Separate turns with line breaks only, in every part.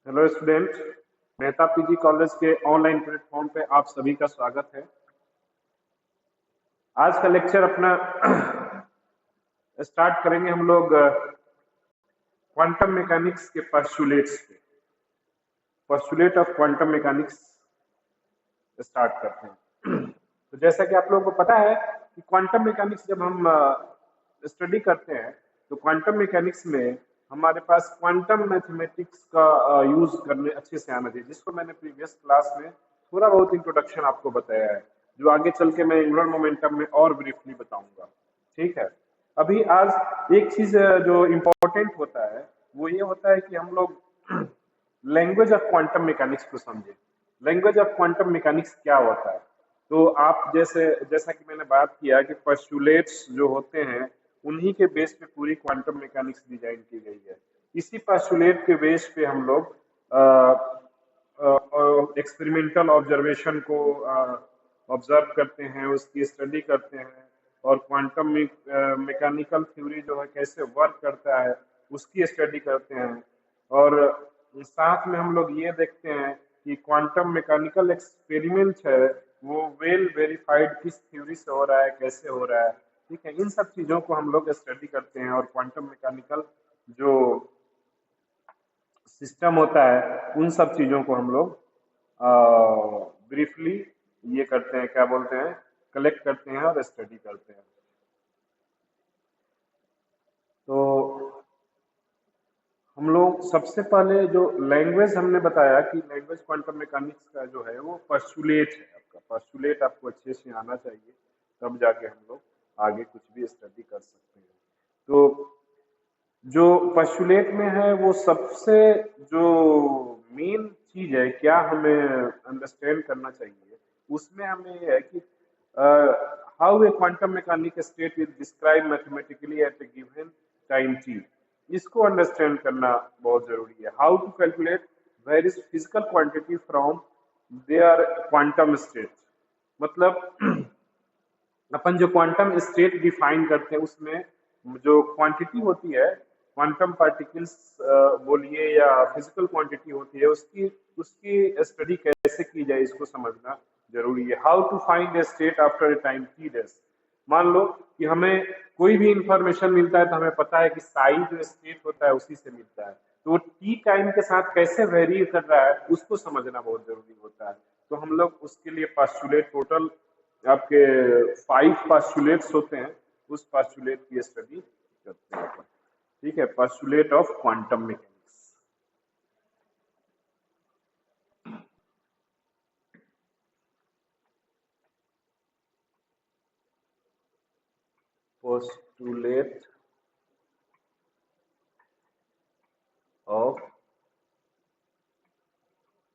Hello student, Mehta PG college के online platform पे आप सभी का स्वागत है। आज का लेक्चर अपना स्टार्ट करेंगे हम लोग क्वांटम मैकेनिक्स के पोस्टुलेट्स पे। Postulate of quantum mechanics start करते हैं। तो जैसा कि आप लोगों को पता है कि क्वांटम मैकेनिक्स जब हम स्टडी करते हैं तो क्वांटम मैकेनिक्स में हमारे पास क्वांटम मैथमेटिक्स का यूज करने अच्छे से आना चाहिए, जिसको मैंने प्रीवियस क्लास में थोड़ा बहुत इंट्रोडक्शन आपको बताया है, जो आगे चल के मैं एंगुलर मोमेंटम में और ब्रीफली बताऊंगा। ठीक है। अभी आज एक चीज जो इम्पोर्टेंट होता है वो ये होता है कि हम लोग लैंग्वेज ऑफ क्वांटम मैकेनिक्स को समझे। लैंग्वेज ऑफ क्वांटम मैकेनिक्स क्या होता है? तो आप जैसा कि मैंने बात किया कि पोस्टुलेट्स जो होते हैं उन्हीं के बेस पे पूरी क्वांटम मैकेनिक्स डिजाइन की गई है। इसी पोस्टुलेट के बेस पे हम लोग एक्सपेरिमेंटल ऑब्जर्वेशन को ऑब्जर्व करते हैं, उसकी स्टडी करते हैं, और क्वांटम मैकेनिकल थ्योरी जो है कैसे वर्क करता है उसकी स्टडी करते हैं। और साथ में हम लोग ये देखते हैं कि क्वांटम मैकेनिकल एक्सपेरिमेंट है वो वेल वेरीफाइड किस थ्योरी से हो रहा है, कैसे हो रहा है। ठीक है, इन सब चीजों को हम लोग स्टडी करते हैं और क्वांटम मैकेनिकल जो सिस्टम होता है उन सब चीजों को हम लोग ब्रीफली ये करते हैं, क्या बोलते हैं, कलेक्ट करते हैं और स्टडी करते हैं। तो हम लोग सबसे पहले जो लैंग्वेज हमने बताया कि लैंग्वेज क्वांटम मैकेनिक्स का जो है वो पोस्टुलेट है। आपका पोस्टुलेट आपको अच्छे से आना चाहिए, तब जाके हम लोग आगे कुछ भी स्टडी कर सकते हैं। तो जो पोस्टुलेट में है वो सबसे जो मेन चीज है, क्या हमें अंडरस्टैंड करना चाहिए उसमें हमें ये है कि how a quantum mechanic state is describe mathematically at a given time T. इसको अंडरस्टैंड करना बहुत जरूरी है। How to calculate various physical quantity from their quantum state. मतलब अपन जो क्वांटम स्टेट डिफाइन करते हैं उसमें जो क्वांटिटी होती है, क्वांटम पार्टिकल्स बोलिए या फिजिकल क्वांटिटी होती है, उसकी उसकी स्टडी कैसे की जाए इसको समझना जरूरी है। How to find a state after a time T days. मान लो कि हमें कोई भी इंफॉर्मेशन मिलता है तो हमें पता है कि साई जो स्टेट होता है उसी से मिलता है, तो वो टी टाइम के साथ कैसे वेरी कर रहा है उसको समझना बहुत जरूरी होता है। तो हम लोग उसके लिए पास्टुलेट टोटल आपके 5 पास्टुलेट्स होते हैं, उस पास्टुलेट की स्टडी करते हैं अपन। ठीक है, postulate of quantum mechanics. Postulate of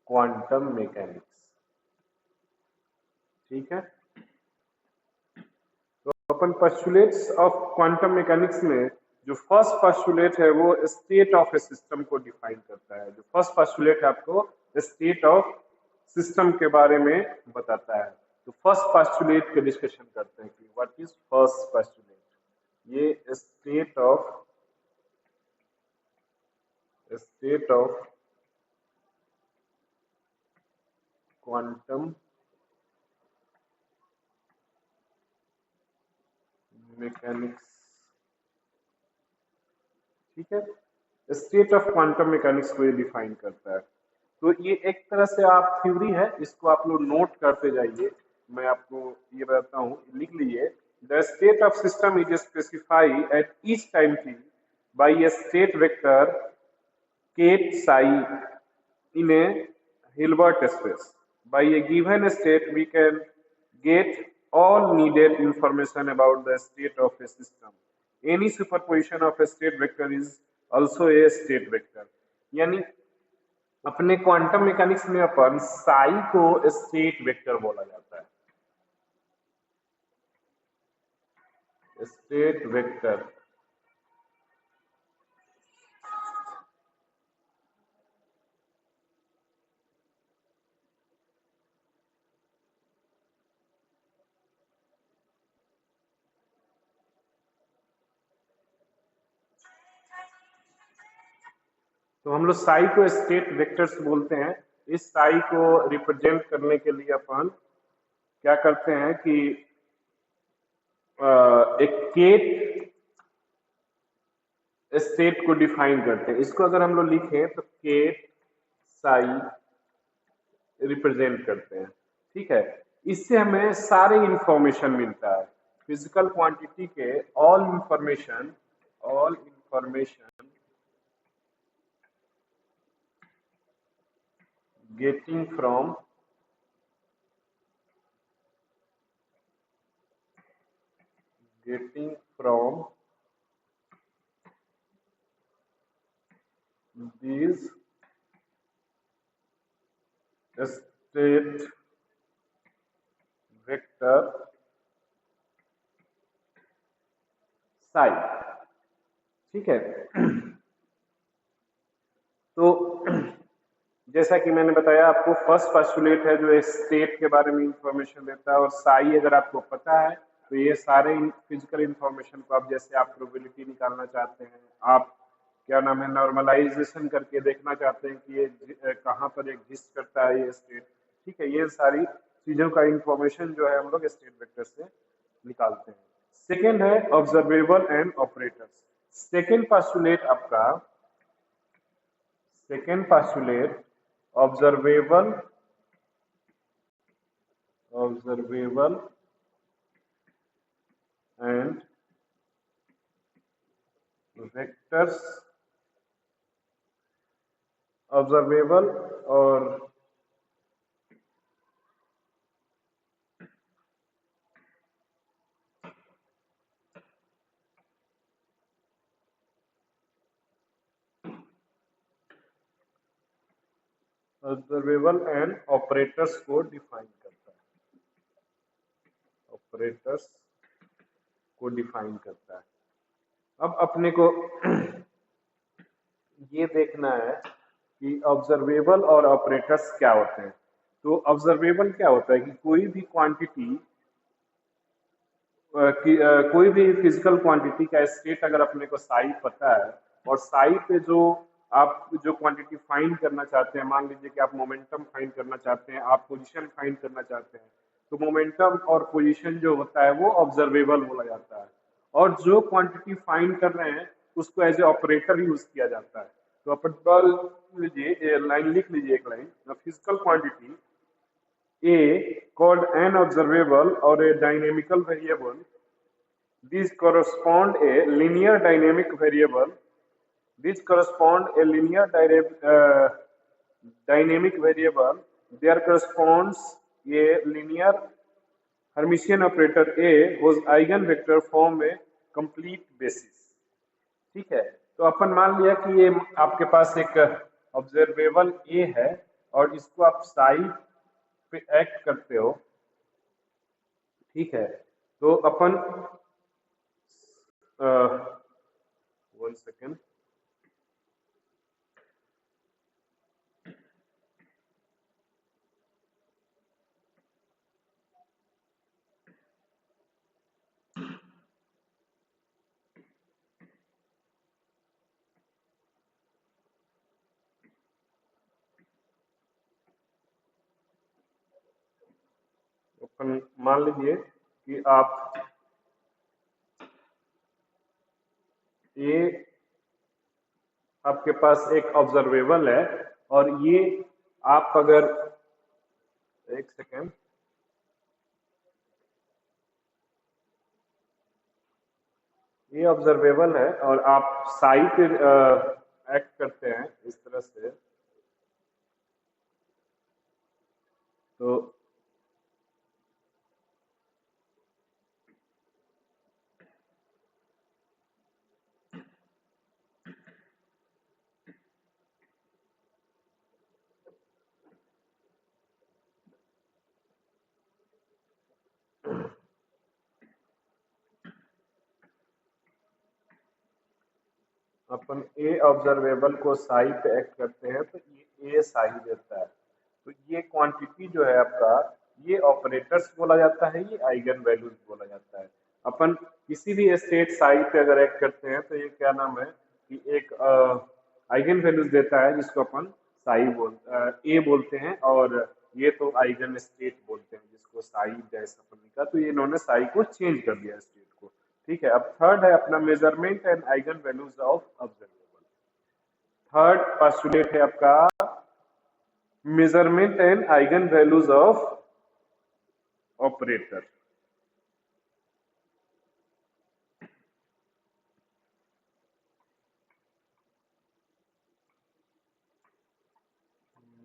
quantum mechanics. ठीक है, तो अपन पोस्टुलेट्स ऑफ क्वांटम मैकेनिक्स में जो फर्स्ट पोस्टुलेट है वो स्टेट ऑफ ए सिस्टम को डिफाइन करता है। जो फर्स्ट पोस्टुलेट है आपको स्टेट ऑफ सिस्टम के बारे में बताता है। तो फर्स्ट पोस्टुलेट के डिस्कशन करते हैं कि व्हाट इज फर्स्ट पोस्टुलेट। ये स्टेट ऑफ क्वांटम मैकेनिक्स। ठीक है, स्टेट ऑफ क्वांटम मैकेनिक्स को ये डिफाइन करता है। तो ये एक तरह से आप थ्योरी है, इसको आप लोग नोट करते जाइए। मैं आपको ये बताता हूँ, लिख लीजिए। The state of system is specify at each time t by A state vector kth psi in a Hilbert space. By a given state, we can get all needed information about the state of a system. Any superposition of a state vector is also a state vector. यानी अपने quantum mechanics में अपन साई को state vector बोला जाता है। State vector तो हम लोग साई को स्टेट वेक्टर्स बोलते हैं। इस साई को रिप्रेजेंट करने के लिए अपन क्या करते हैं कि एक केट स्टेट को डिफाइन करते हैं। इसको अगर हम लोग लिखें तो केट साई रिप्रेजेंट करते हैं। ठीक है, इससे हमें सारे इंफॉर्मेशन मिलता है फिजिकल क्वांटिटी के। All information getting from these state vector psi। ठीक है, तो जैसा कि मैंने बताया आपको, फर्स्ट पोस्टुलेट है जो स्टेट के बारे में इंफॉर्मेशन देता है, और साई अगर आपको पता है तो ये सारे फिजिकल इंफॉर्मेशन को आप, जैसे आप प्रोबेबिलिटी निकालना चाहते हैं, आप क्या नाम है नॉर्मलाइजेशन करके देखना चाहते हैं कि ये कहाँ पर एग्जिस्ट करता है ये स्टेट। ठीक है, ये सारी चीजों का इंफॉर्मेशन जो है हम लोग स्टेट वेक्टर से निकालते हैं। सेकेंड है observable and operators. Second postulate आपका, second postulate observable and vectors, observable और ऑब्जर्वेबल एंड ऑपरेटर्स को डिफाइन करता है। ऑपरेटर्स को डिफाइन करता है। अब अपने को ये देखना है कि ऑब्जर्वेबल और ऑपरेटर्स क्या होते हैं। तो ऑब्जर्वेबल क्या होता है कि कोई भी क्वांटिटी कोई भी फिजिकल क्वांटिटी का स्टेट अगर अपने को साई पता है, और साई पे जो आप जो क्वांटिटी फाइंड करना चाहते हैं, मान लीजिए कि आप मोमेंटम फाइंड करना चाहते हैं, आप पोजीशन फाइंड करना चाहते हैं, तो मोमेंटम और पोजीशन जो होता है वो ऑब्जर्वेबल बोला जाता है। और जो क्वांटिटी फाइंड कर रहे हैं उसको एज ए ऑपरेटर यूज किया जाता है। तो अपन लीजिए लाइन लिख लीजिए, एक line, physical quantity A called an observable or a dynamical variable. These correspond a linear dynamic variable. These correspond a linear dynamic variable. There corresponds a linear Hermitian operator A whose eigenvector form a complete basis। ठीक है, तो अपन मान लिया कि ये आपके पास एक observable ए है और इसको आप साई पे एक्ट करते हो। ठीक है, तो अपन 1 सेकेंड, अपन मान लीजिए कि आप ये आपके पास एक ऑब्जर्वेबल है, और ये आप अगर 1 सेकेंड, ये ऑब्जर्वेबल है और आप साई पे एक्ट करते हैं इस तरह से, तो अपन ए ऑब्जर्वेबल को साई पे एक्ट करते हैं तो ये ए साई देता है। तो ये क्वांटिटी जो है आपका, ये ऑपरेटर्स बोला जाता है, ये आइगन वैल्यूज बोला जाता है। अपन किसी भी स्टेट साई पे अगर एक्ट करते हैं तो ये क्या नाम है कि एक आइगन वैल्यूज देता है जिसको अपन ए बोलते हैं, और ये तो आइगन स्टेट बोलते हैं जिसको साई डैश अपन लिखा, तो ये इन्होंने साई को चेंज कर दिया स्टेट को। ठीक है, अब थर्ड है अपना measurement and eigen values of observable. Third postulate है आपका measurement and eigen values of operator.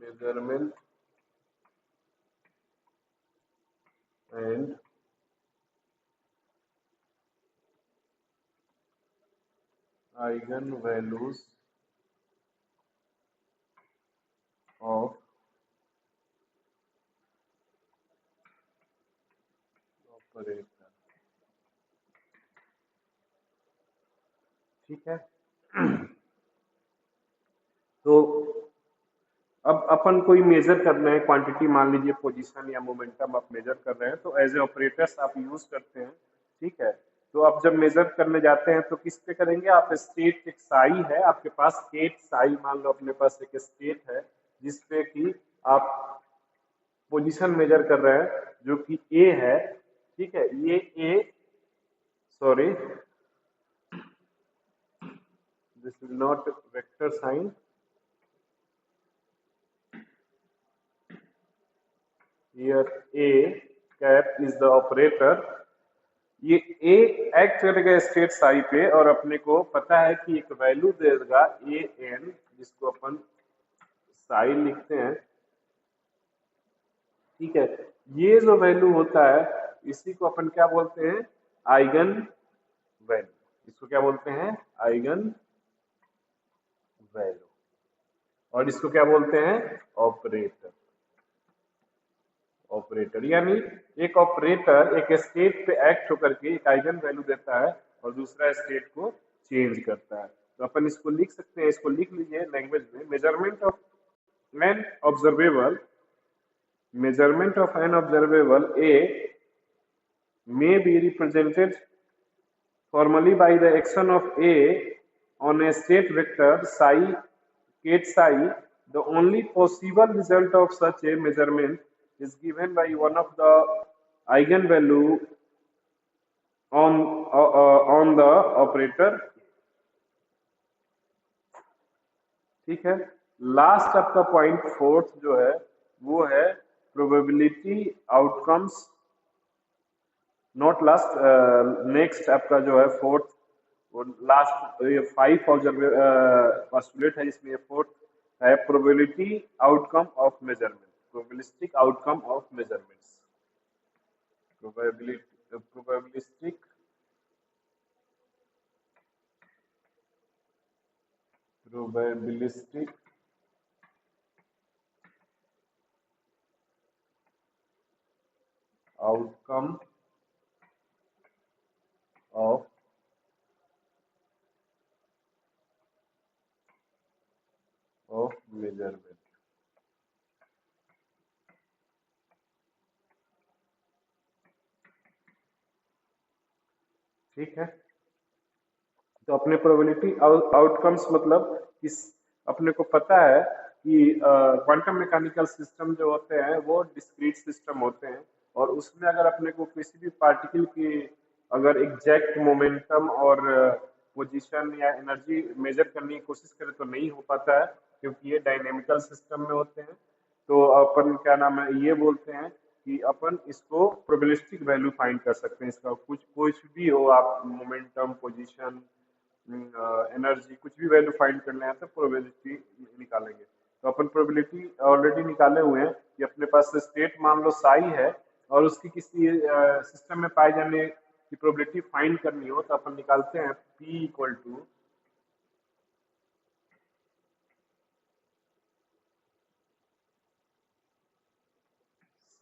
Measurement and eigen values of operator. ठीक है, तो अब अपन कोई मेजर कर रहे हैं क्वांटिटी, मान लीजिए पोजीशन या मोमेंटम आप मेजर कर रहे हैं, तो एज ए ऑपरेटर्स आप यूज करते हैं। ठीक है, तो आप जब मेजर करने जाते हैं तो किस पे करेंगे आप? स्टेट एक साई है आपके पास, स्टेट साई मान लो अपने पास एक स्टेट है जिसपे कि आप पोजीशन मेजर कर रहे हैं जो कि ए है। ठीक है, ये A, sorry this is not vector sign, here A cap is the operator। ये A एक्ट करेगा स्टेट साई पे और अपने को पता है कि एक वैल्यू देगा ए एन, जिसको अपन साई लिखते हैं। ठीक है, ये जो वैल्यू होता है इसी को अपन क्या बोलते हैं? Eigen value. इसको क्या बोलते हैं? Eigen value. और इसको क्या बोलते हैं? ऑपरेटर। ऑपरेटर यानी एक ऑपरेटर एक स्टेट पे एक्ट होकर के एक आइगन वैल्यू देता है और दूसरा स्टेट को चेंज करता है। तो अपन इसको लिख सकते हैं, इसको लिख लीजिए लैंग्वेज में, measurement of an observable, measurement of an observable A may be represented formally by the action of A on a state vector psi ket psi. The only possible result of such a measurement is given by one of the eigenvalue on the operator। ठीक है, last आपका point fourth जो है वो है probability outcomes, not last, next आपका जो है फोर्थ और लास्ट, ये फाइव पोस्टुलेट है, इसमें फोर्थ है probability outcome of measurement, probabilistic outcome of measurements. Probabilistic probabilistic outcome of measurement. ठीक है, तो अपने प्रोबेबिलिटी आउटकम्स मतलब इस, अपने को पता है कि क्वांटम मैकेनिकल सिस्टम जो होते हैं वो डिस्क्रीट सिस्टम होते हैं, और उसमें अगर अपने को किसी भी पार्टिकल की अगर एग्जैक्ट मोमेंटम और पोजीशन या एनर्जी मेजर करने की कोशिश करें तो नहीं हो पाता है, क्योंकि ये डायनेमिकल सिस्टम में होते हैं। तो अपन क्या नाम है ये बोलते हैं कि अपन इसको प्रोबेबिलिस्टिक वैल्यू फाइंड कर सकते हैं, इसका कुछ भी हो, आप मोमेंटम, पोजीशन, एनर्जी, कुछ भी वैल्यू फाइंड करना है तो प्रोबेबिलिटी निकालेंगे। तो अपन प्रोबेबिलिटी ऑलरेडी निकाले हुए हैं कि अपने पास स्टेट मान लो साई है और उसकी किसी सिस्टम में पाए जाने की प्रोबेबिलिटी फाइंड करनी हो तो अपन निकालते हैं P equal to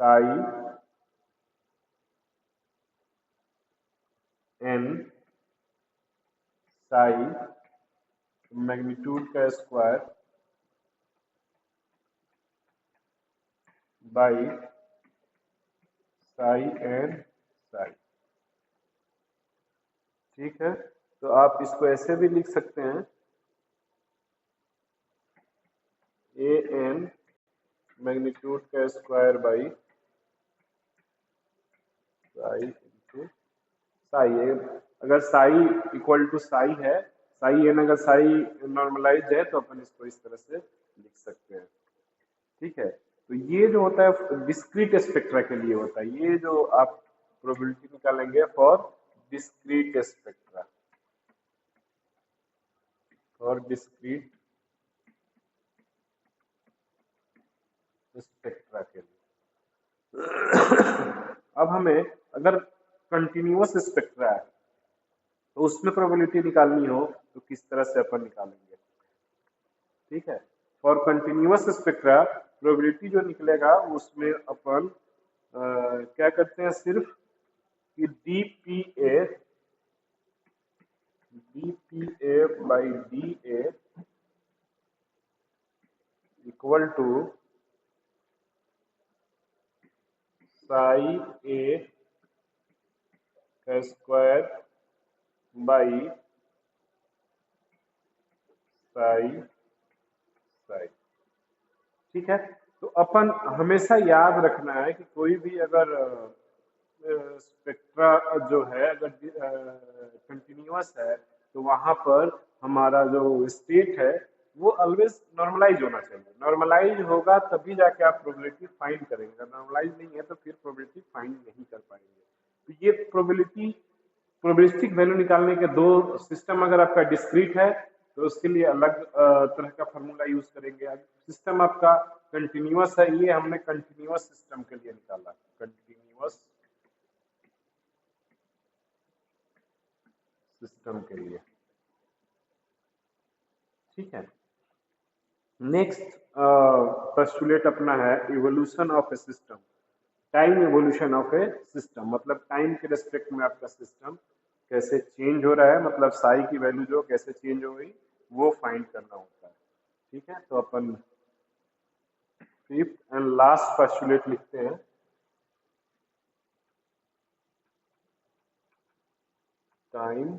psi N psi magnitude का square by psi N psi. ठीक है, तो आप इसको ऐसे भी लिख सकते हैं ए एन मैग्नीट्यूड का square by Sai into Sai है। अगर साई इक्वल टू साई है, साई एन अगर साई नॉर्मलाइज है तो अपन इसको इस तरह से लिख सकते हैं। ठीक है, तो ये जो होता है डिस्क्रीट स्पेक्ट्रा के लिए होता है। ये जो आप प्रोबेबिलिटी निकालेंगे for discrete spectra, for discrete spectra के लिए। अब हमें अगर कंटिन्यूअस स्पेक्ट्रा है तो उसमें प्रोबेबिलिटी निकालनी हो तो किस तरह से अपन निकालेंगे। ठीक है, फॉर कंटिन्यूअस स्पेक्ट्रा प्रोबेबिलिटी जो निकलेगा उसमें अपन क्या करते हैं, सिर्फ कि dpa by da equal to psi A का स्क्वायर बाई साई साई। ठीक है, तो अपन हमेशा याद रखना है कि कोई भी अगर स्पेक्ट्रा जो है अगर कंटिन्यूअस है तो वहां पर हमारा जो स्टेट है वो ऑलवेज नॉर्मलाइज होना चाहिए। नॉर्मलाइज होगा तभी जाके आप प्रोबेबिलिटी फाइंड करेंगे, अगर नॉर्मलाइज नहीं है तो फिर प्रोबेबिलिटी फाइंड नहीं कर पाएंगे। तो ये प्रोबेबिलिस्टिक वैल्यू निकालने के दो सिस्टम, अगर आपका डिस्क्रीट है तो उसके लिए अलग तरह का फॉर्मूला यूज करेंगे। अगर सिस्टम आपका कंटिन्यूअस है, ये हमने कंटिन्यूअस सिस्टम के लिए निकाला, कंटिन्यूअस सिस्टम के लिए। ठीक है, नेक्स्ट पोस्टुलेट अपना है evolution of a system, time evolution of a system. मतलब टाइम के रिस्पेक्ट में आपका सिस्टम कैसे चेंज हो रहा है, मतलब साई की वैल्यू जो कैसे चेंज हो गई वो फाइंड करना होता है। ठीक है, तो अपन फिफ्थ एंड लास्ट पोस्टुलेट लिखते हैं, time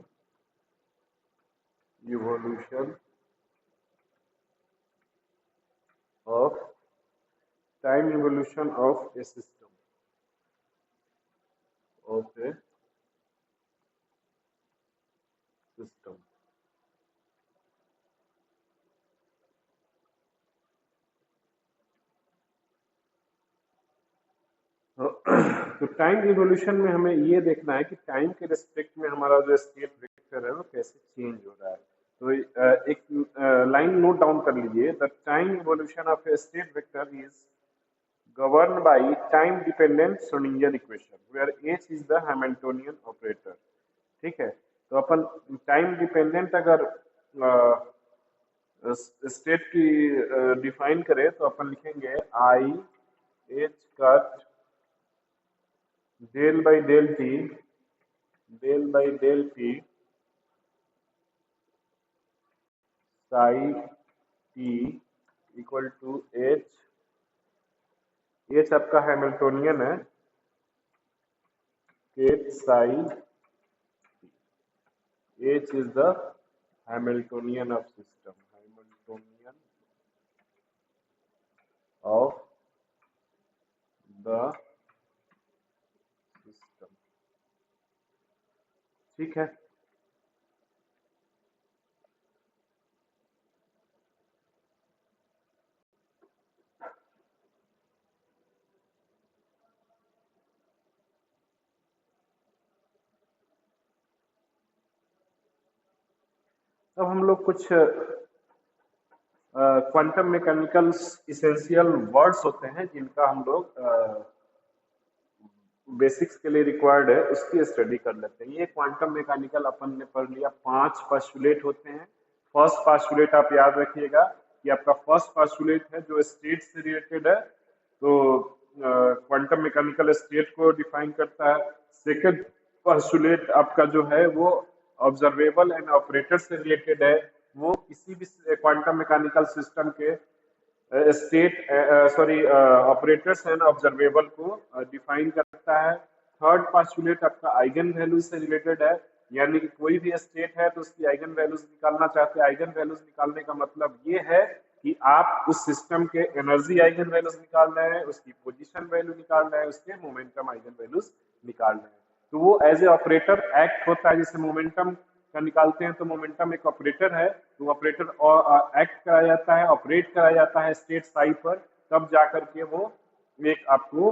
evolution of a system of a system. तो टाइम इवोल्यूशन में हमें ये देखना है कि टाइम के रिस्पेक्ट में हमारा जो स्टेट वेक्टर है वो कैसे चेंज हो रहा है। तो एक लाइन नोट डाउन कर लीजिए, the time evolution of A state vector is governed by time dependent Schrodinger equation where h is the Hamiltonian operator। ठीक है, तो अपन टाइम डिपेंडेंट अगर स्टेट की डिफाइन करें तो अपन लिखेंगे I H cut del by del T psi T equal to H आपका हैमिल्टोनियन है, H psi, H is the Hamiltonian of system, Hamiltonian of the system. ठीक है, अब हम लोग कुछ क्वांटम मैकेनिकल्स इसेंशियल वर्ड्स होते हैं जिनका हम लोग बेसिक्स के लिए रिक्वायर्ड है, उसकी स्टडी कर लेते हैं। ये क्वांटम मैकेनिकल अपन ने पढ़ लिया, 5 पोस्टुलेट होते हैं। फर्स्ट पोस्टुलेट आप याद रखिएगा कि आपका फर्स्ट पोस्टुलेट है जो स्टेट से रिलेटेड है, तो क्वांटम मैकेनिकल स्टेट को डिफाइन करता है। सेकंड पोस्टुलेट आपका जो है वो ऑब्जर्वेबल एंड ऑपरेटर से रिलेटेड है, वो किसी भी क्वांटम मैकेनिकल सिस्टम के ऑपरेटर्स एंड ऑब्जर्वेबल को डिफाइन करता है। थर्ड पोस्टुलेट आपका आइगन वैल्यूज से रिलेटेड है, यानी कि कोई भी स्टेट है तो उसकी आइगन वैल्यूज निकालना चाहते हैं। आइगन वैल्यूज निकालने का मतलब ये है कि आप उस सिस्टम के एनर्जी आइगन वैल्यूज निकाल रहे हैं, उसकी पोजीशन वैल्यू निकाल रहे हैं, उसके मोमेंटम आइगन वैल्यूज निकाल रहे हैं। तो वो एज ए ऑपरेटर एक्ट होता है। जैसे मोमेंटम का निकालते हैं तो मोमेंटम एक ऑपरेटर है, तो ऑपरेटर एक्ट कराया जाता है, ऑपरेट कराया जाता है स्टेट साई पर, तब जाकर के वो एक आपको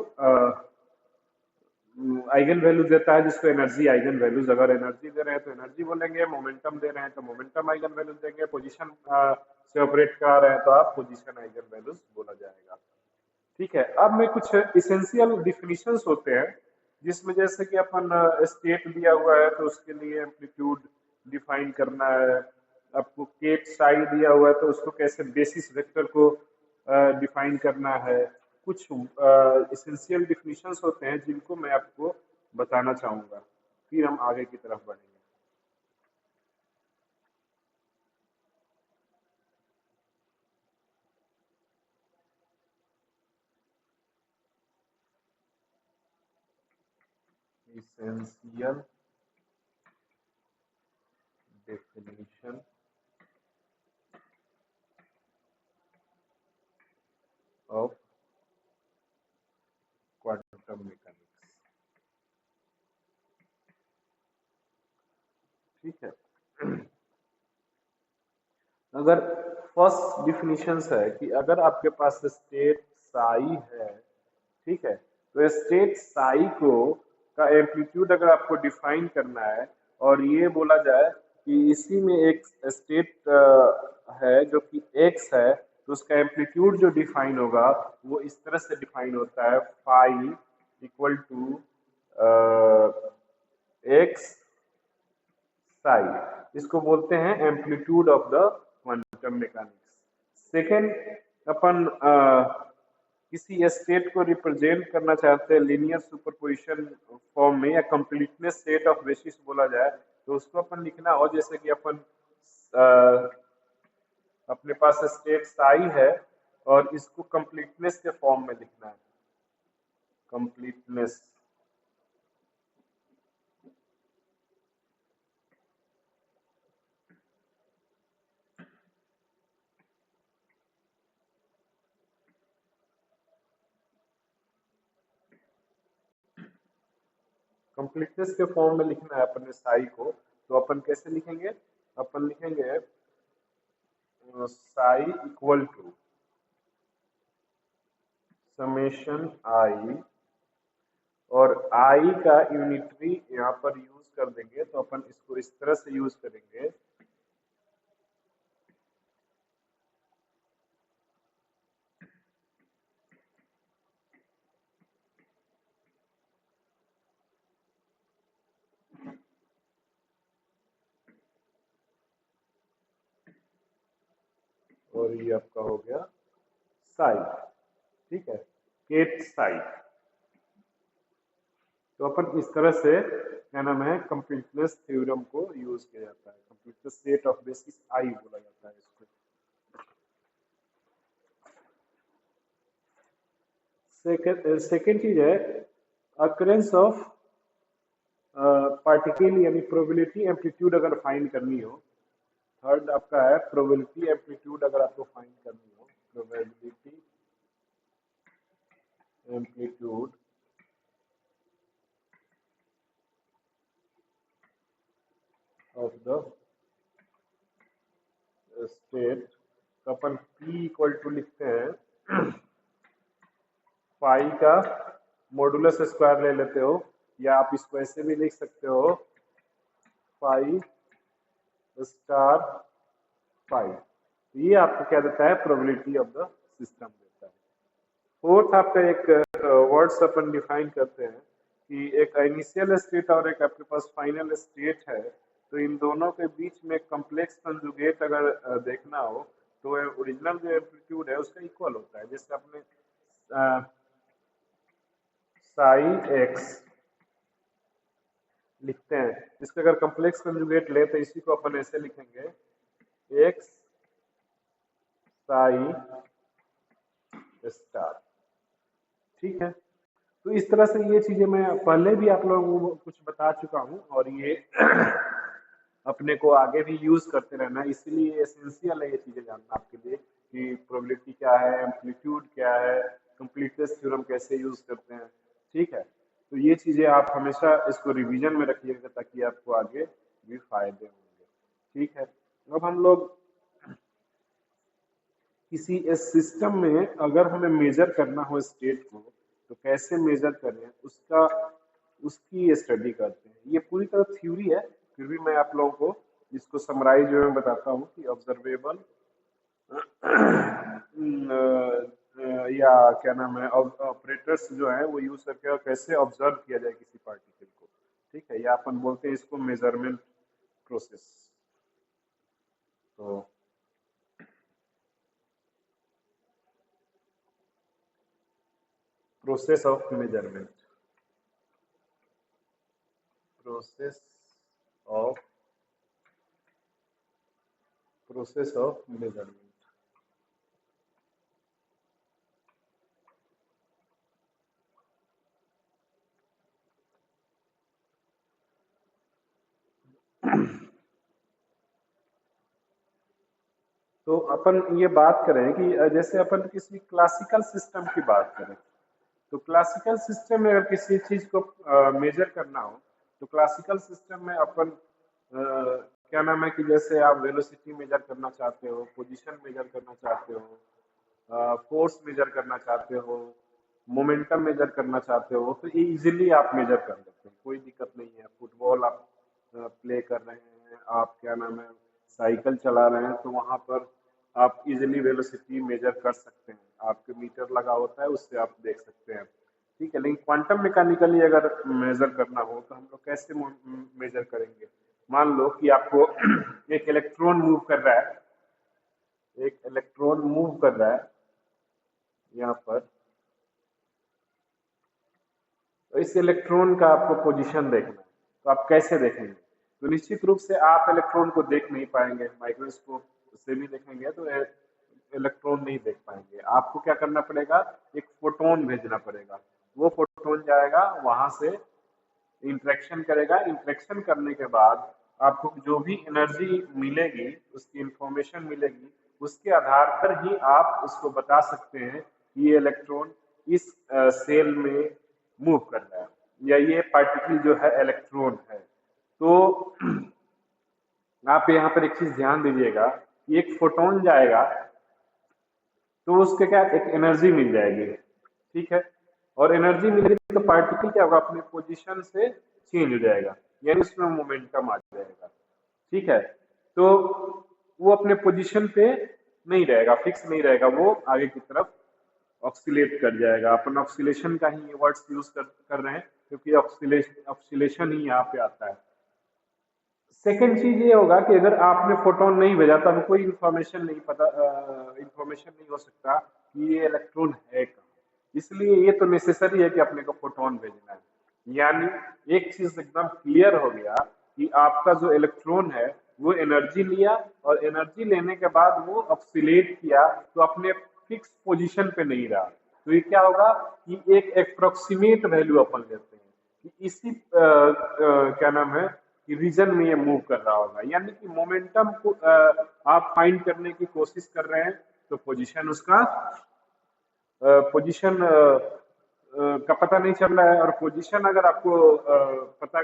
आइगन वैल्यूज देता है, जिसको एनर्जी आइगन वैल्यूज। अगर एनर्जी दे रहे हैं तो एनर्जी बोलेंगे, मोमेंटम दे रहे हैं तो मोमेंटम आइगन वैल्यूज देंगे, पोजीशन से ऑपरेट करा रहे हैं तो आप पोजीशन आइगन वैल्यूज बोला जाएगा। ठीक है, अब में कुछ इसेंशियल डिफिनीशंस होते हैं, जिसमें जैसे कि अपन स्टेट दिया हुआ है तो उसके लिए एम्पलीट्यूड डिफाइन करना है, आपको केट साई दिया हुआ है तो उसको कैसे बेसिस वेक्टर को डिफाइन करना है। कुछ इसेंशियल डिफिनीशंस होते हैं जिनको मैं आपको बताना चाहूंगा, फिर हम आगे की तरफ बढ़ेंगे। essential definition of quantum mechanics। ठीक है, अगर फर्स्ट डिफिनीशन है कि अगर आपके पास स्टेट साई है, ठीक है, तो स्टेट साई को का एम्पलीट्यूड अगर आपको डिफाइन करना है और ये बोला जाए कि इसी में एक स्टेट है जो कि एक्स है, तो उसका एम्पलीट्यूड जो डिफाइन होगा वो इस तरह से डिफाइन होता है, phi equal to X psi. इसको बोलते हैं amplitude of the quantum mechanics. Second, अपन किसी स्टेट को रिप्रेजेंट करना चाहते हैं लीनियर सुपरपोजिशन फॉर्म में, या कंप्लीटनेस सेट ऑफ बेसिस बोला जाए, तो उसको अपन लिखना हो जैसे कि अपन अपने पास स्टेट साई है और इसको कंप्लीटनेस के फॉर्म में लिखना है, कंप्लीटनेस। कंप्लीटनेस के फॉर्म में लिखना है अपने साई को, तो अपन कैसे लिखेंगे? अपन लिखेंगे साई इक्वल टू समेशन आई, और आई का यूनिटरी यहाँ पर यूज कर देंगे, तो अपन इसको इस तरह से यूज करेंगे, और ये आपका हो गया साई। ठीक है, केट साई। तो अपन इस तरह से क्या नाम है, कंप्लीटनेस थ्योरम को यूज किया जाता है, completeness set of basis I बोला जाता है इसको। सेकेंड चीज है अकरेंस ऑफ पार्टिकल, यानी प्रोबेबिलिटी एम्पलीट्यूड अगर फाइंड करनी हो। थर्ड आपका है प्रोबेबिलिटी एम्पलीट्यूड अगर आपको फाइंड करनी हो, probability amplitude of the state, तो अपन P इक्वल टू लिखते हैं फाई का मॉडुलस स्क्वायर ले लेते हो, या आप इसको ऐसे भी लिख सकते हो फाई स्टार फाई। ये आपको क्या देता है, प्रोबेबिलिटी ऑफ द सिस्टम देता है। फोर्थ आपका एक वर्ड्स अपन डिफाइन करते हैं कि एक इनिशियल स्टेट और एक आपके पास फाइनल स्टेट है, तो इन दोनों के बीच में कॉम्प्लेक्स कंजुगेट अगर देखना हो तो ओरिजिनल जो एम्पलीट्यूड है उसका इक्वल होता है। जैसे अपने साई एक्स लिखते हैं, इसका अगर कॉम्प्लेक्स कंजुगेट ले तो इसी को अपन ऐसे लिखेंगे, एक्स साई स्टार। ठीक है, तो इस तरह से ये चीजें मैं पहले भी आप लोगों को कुछ बता चुका हूं, और ये अपने को आगे भी यूज करते रहना, इसलिए एसेंशियल है ये चीजें जानना आपके लिए कि क्या है, एम्पलीट्यूड क्या है, कंप्लीटनेस थ्योरम कैसे यूज करते हैं। ठीक है, तो ये चीजें आप हमेशा इसको रिवीजन में रखिएगा ताकि आपको आगे भी फायदे होंगे। ठीक है, अब हम लोग किसी सिस्टम में अगर हमें मेजर करना हो स्टेट को तो कैसे मेजर करें उसका उसकी स्टडी करते हैं। ये पूरी तरह थ्योरी है, फिर भी मैं आप लोगों को इसको समराइज में बताता हूँ कि ऑब्जर्वेबल या क्या नाम है ऑपरेटर्स जो है वो यूज करके और कैसे ऑब्जर्व किया जाए किसी पार्टिकल को। ठीक है, या अपन बोलते हैं इसको मेजरमेंट प्रोसेस। तो process of measurement, process of measurement. तो अपन ये बात करें कि जैसे अपन किसी क्लासिकल सिस्टम की बात करें तो क्लासिकल सिस्टम में अगर किसी चीज को मेजर करना हो तो क्लासिकल सिस्टम में अपन क्या नाम है कि जैसे आप वेलोसिटी मेजर करना चाहते हो, पोजीशन मेजर करना चाहते हो, फोर्स मेजर करना चाहते हो, मोमेंटम मेजर करना चाहते हो, तो ये इजीली आप मेजर कर लेते हैं, कोई दिक्कत नहीं है। फुटबॉल आप प्ले कर रहे हैं, आप क्या नाम है साइकिल चला रहे हैं, तो वहां पर आप इजीली वेलोसिटी मेजर कर सकते हैं, आपके मीटर लगा होता है उससे आप देख सकते हैं। ठीक है, लेकिन क्वांटम मैकेनिकली अगर मेजर करना हो तो हम लोग कैसे मेजर करेंगे। मान लो कि आपको एक इलेक्ट्रॉन मूव कर रहा है, एक इलेक्ट्रॉन मूव कर रहा है यहाँ पर, तो इस इलेक्ट्रॉन का आपको पोजीशन देखना है, तो आप कैसे देखेंगे। तो निश्चित रूप से आप इलेक्ट्रॉन को देख नहीं पाएंगे, माइक्रोस्कोप से भी देखेंगे तो इलेक्ट्रॉन नहीं देख पाएंगे। आपको क्या करना पड़ेगा, एक फोटोन भेजना पड़ेगा, वो फोटोन जाएगा वहां से इंटरेक्शन करेगा, इंटरेक्शन करने के बाद आपको जो भी एनर्जी मिलेगी, उसकी इंफॉर्मेशन मिलेगी, उसके आधार पर ही आप उसको बता सकते हैं कि ये इलेक्ट्रॉन इस सेल में मूव कर रहा है या ये पार्टिकल जो है इलेक्ट्रॉन है। तो आप यहाँ पर एक चीज ध्यान दीजिएगा कि एक फोटोन जाएगा तो उसके क्या एक एनर्जी मिल जाएगी। ठीक है, और एनर्जी मिलेगी तो पार्टिकल क्या होगा, अपने पोजीशन से चेंज हो जाएगा, यानी उसमें मोमेंटम आ जाएगा। ठीक है, तो वो अपने पोजीशन पे नहीं रहेगा, फिक्स नहीं रहेगा, वो आगे की तरफ ऑक्सीलेट कर जाएगा। अपन ऑक्सीलेशन का ही वर्ड्स यूज कर रहे हैं क्योंकि ऑक्सीलेशन ही यहाँ पे आता है। सेकेंड चीज ये होगा कि अगर आपने फोटोन नहीं भेजा तो कोई इंफॉर्मेशन नहीं पता, इंफॉर्मेशन नहीं हो सकता कि ये इलेक्ट्रॉन है कहाँ। इसलिए ये तो नेसेसरी है कि अपने को फोटोन भेजना है। यानी एक चीज एकदम क्लियर हो गया कि आपका जो इलेक्ट्रॉन है वो एनर्जी लिया और एनर्जी लेने के बाद वो ऑक्सीलेट किया, तो अपने फिक्स पोजीशन पे नहीं रहा। तो ये क्या होगा कि एक अप्रोक्सीमेट वैल्यू अपन लेते हैं कि इसी क्या नाम है कि रीजन में ये मूव कर रहा होगा, यानी कि मोमेंटम को आप फाइंड करने की कोशिश कर रहे हैं, तो पोजीशन उसका पोजीशन का पता नहीं चल रहा है। और पोजीशन अगर आपको पता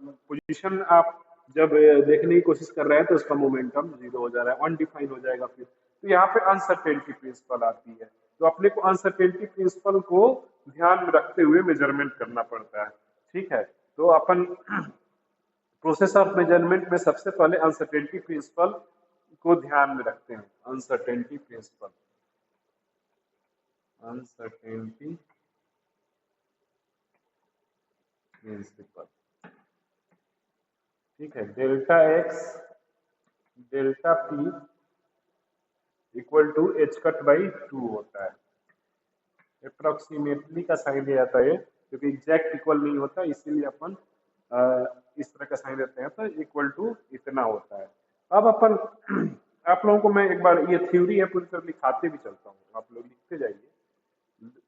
पोजीशन आप जब देखने की कोशिश कर रहे हैं तो उसका मोमेंटम जीरो हो जा रहा है, अनडिफाइन हो जाएगा फिर। तो यहाँ पे अनसर्टेनिटी प्रिंसिपल आती है, तो अपने को अनसर्टेनिटी प्रिंसिपल को ध्यान में रखते हुए मेजरमेंट करना पड़ता है। ठीक है, तो अपन प्रोसेस ऑफ मेजरमेंट में सबसे पहले अनसर्टेनिटी प्रिंसिपल को ध्यान में रखते हैं। Uncertainty principle, uncertainty principle. ठीक है, delta X delta P equal to H cut by 2 होता है। अप्रोक्सीमेटली का साइन दिया जाता है क्योंकि एग्जैक्ट इक्वल नहीं होता, इसीलिए अपन इस तरह का साइन देते हैं, तो इक्वल टू इतना होता है। अब अपन आप लोगों को मैं एक बार, ये थ्योरी है पूरी तरह लिखाते भी चलता हूँ, आप लोग लिखते जाइए।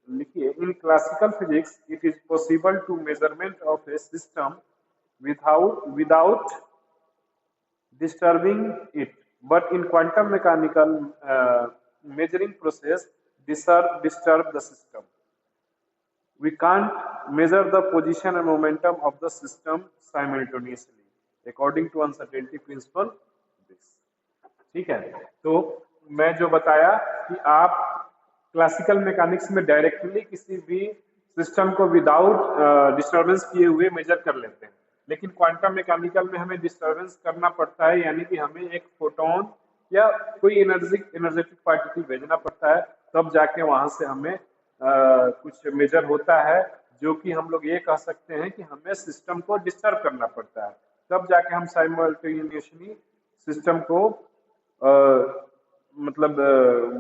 लिखिए, in classical physics it is possible to measurement of a system without disturbing it, but in quantum mechanical measuring process disturb the system. We can't measure the position and momentum of the system simultaneously according to uncertainty principle. This ठीक है। तो मैं जो बताया कि आप classical mechanics में directly किसी भी सिस्टम को विदाउट डिस्टरबेंस किए हुए मेजर कर लेते हैं, लेकिन क्वांटम मैकेनिकल में हमें डिस्टरबेंस करना पड़ता है, यानी कि हमें एक फोटोन या कोई एनर्जेटिक पार्टिकल भेजना पड़ता है, तब जाके वहां से हमें कुछ मेजर होता है, जो कि हम लोग ये कह सकते हैं कि हमें सिस्टम को डिस्टर्ब करना पड़ता है, तब जाके हम साइमल्टेनियसली सिस्टम को मतलब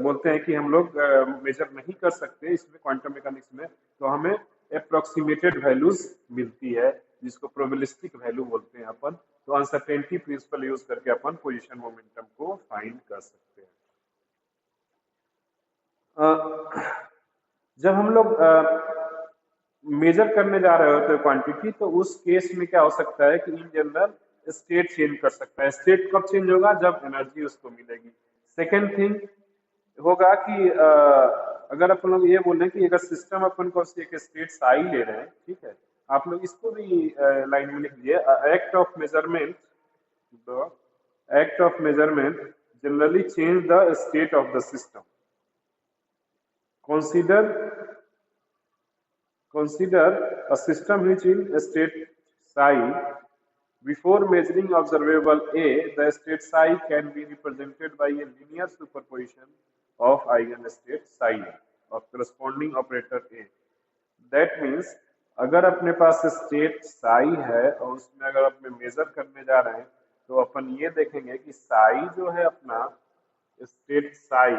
बोलते हैं कि हम लोग मेजर नहीं कर सकते इसमें क्वांटम मैकेनिक्स में, तो हमें अप्रोक्सीमेटेड वैल्यूज मिलती है जिसको प्रोबेबिलिस्टिक वैल्यू बोलते हैं अपन। तो अनसर्टेनिटी प्रिंसिपल यूज करके अपन पोजीशन मोमेंटम को फाइंड कर सकते हैं। जब हम लोग मेजर करने जा रहे होते हैं क्वांटिटी, तो उस केस में क्या हो सकता है कि इन जनरल स्टेट चेंज कर सकता है। स्टेट कब चेंज होगा? जब एनर्जी उसको मिलेगी। सेकेंड थिंग होगा कि अगर अपन लोग ये बोलें कि अगर सिस्टम अपन को एक स्टेट साई ले रहे हैं, ठीक है, आप लोग इसको भी लाइन में लिख लीजिए। Act of measurement, the act of measurement generally change the state of the system. Consider a system which in state psi. Before measuring observable A, the state psi can be represented by a linear superposition of eigenstate psi of corresponding operator A. That means अगर अपने पास state Sai है और उसमें अगर अपने major करने जा रहे हैं, तो अपन ये देखेंगे कि साई जो है अपना स्टेट साई,